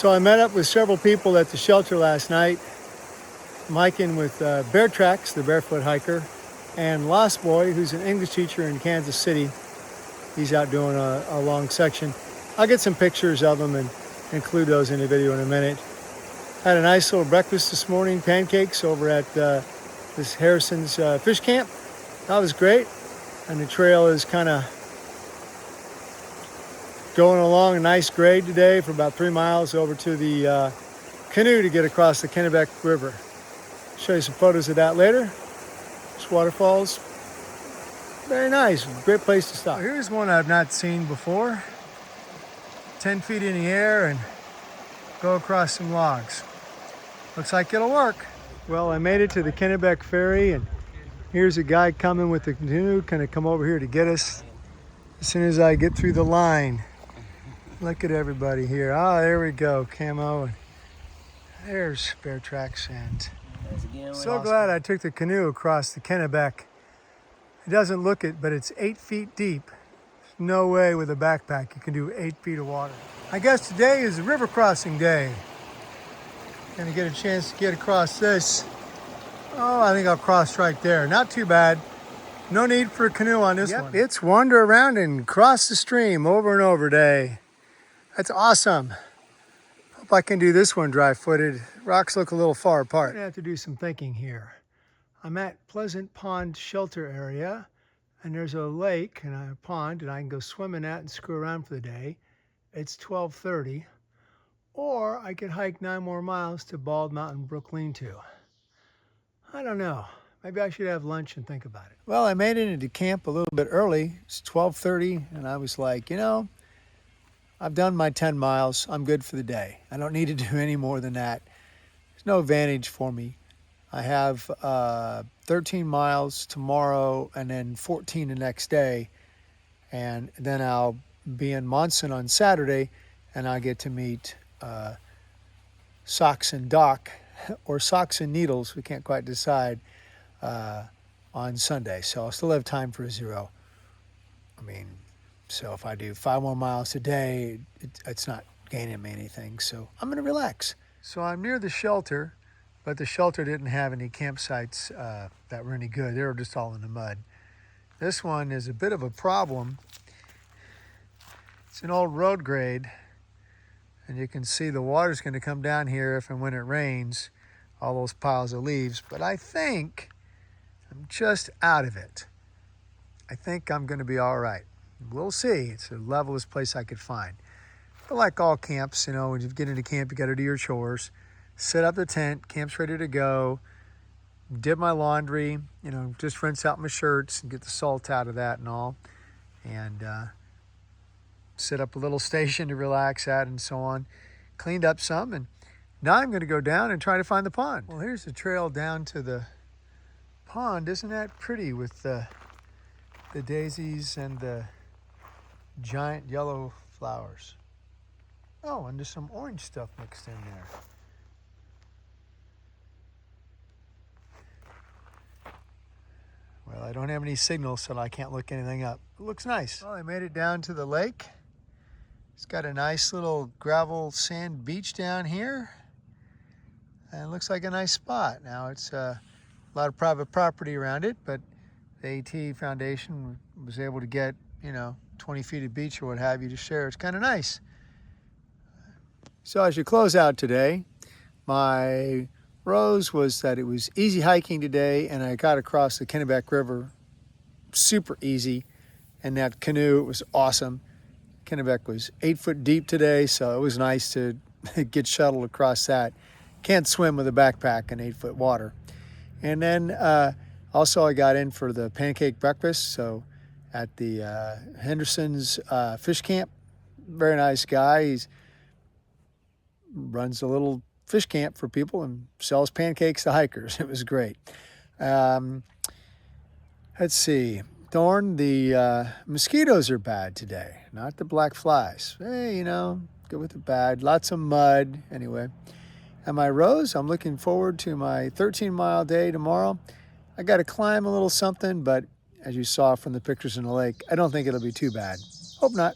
So I met up with several people at the shelter last night. I'm hiking with Bear Tracks, the barefoot hiker, and Lost Boy, who's an English teacher in Kansas City. He's out doing a long section. I'll get some pictures of him and include those in the video in a minute. Had a nice little breakfast this morning, pancakes over at this Harrison's fish camp. That was great. And the trail is kind of going along a nice grade today for about 3 miles over to the Canoe to get across the Kennebec River. Show you some photos of that later. This waterfall's very nice, great place to stop. Here's one I've not seen before. 10 feet in the air and go across some logs. Looks like it'll work. Well, I made it to the Kennebec ferry, and here's a guy coming with the canoe, gonna come over here to get us as soon as I get through the line. Look at everybody here. Ah, there we go, camo. There's Bear Tracks, and so glad I took the canoe across the Kennebec. It doesn't look it, but it's 8 feet deep. There's no way with a backpack you can do 8 feet of water. I guess today is river crossing day. Gonna get a chance to get across this. Oh, I think I'll cross right there. Not too bad. No need for a canoe on this one. It's wander around and cross the stream over and over day. That's awesome. Hope I can do this one dry-footed. Rocks look a little far apart. I'm gonna have to do some thinking here. I'm at Pleasant Pond Shelter area, and there's a lake and a pond, and I can go swim in that and screw around for the day. It's 12:30. Or I could hike 9 more miles to Bald Mountain Brook Lean-To. I don't know. Maybe I should have lunch and think about it. Well, I made it into camp a little bit early. It's 12:30, and I was like, you know, I've done my 10 miles. I'm good for the day. I don't need to do any more than that. There's no advantage for me. I have 13 miles tomorrow and then 14 the next day. And then I'll be in Monson on Saturday, and I get to meet Socks and Doc, or Socks and Needles, we can't quite decide, on Sunday. So I'll still have time for a zero. I mean, so if I do 5 more miles a day, it's not gaining me anything. So I'm going to relax. So I'm near the shelter, but the shelter didn't have any campsites that were any good. They were just all in the mud. This one is a bit of a problem. It's an old road grade. And you can see the water's going to come down here if and when it rains, all those piles of leaves. But I think I'm just out of it. I think I'm going to be all right. We'll see. It's the levelest place I could find. But like all camps, you know, when you get into camp, you got to do your chores. Set up the tent, camp's ready to go. Dip my laundry, you know, just rinse out my shirts and get the salt out of that and all. And set up a little station to relax at and so on. Cleaned up some, and now I'm going to go down and try to find the pond. Well, here's the trail down to the pond. Isn't that pretty with the daisies and the giant yellow flowers? Oh, and there's some orange stuff mixed in there. Well, I don't have any signal, so I can't look anything up. It looks nice. Well, I made it down to the lake. It's got a nice little gravel sand beach down here. And it looks like a nice spot. Now, it's a lot of private property around it, but the AT Foundation was able to get, you know, 20 feet of beach or what have you to share. It's kind of nice. So as you close out today, my rose was that it was easy hiking today, and I got across the Kennebec River super easy, and that canoe was awesome. Kennebec was 8 foot deep today, so it was nice to get shuttled across that. Can't swim with a backpack in 8 foot water. And then also I got in for the pancake breakfast, so at the Henderson's fish camp. Very nice guy. He runs a little fish camp for people and sells pancakes to hikers. It was great. Let's see. Thorn, the mosquitoes are bad today, not the black flies. Hey, you know, good with the bad. Lots of mud, anyway. And my rose, I'm looking forward to my 13-mile day tomorrow. I got to climb a little something, but as you saw from the pictures in the lake, I don't think it'll be too bad. Hope not.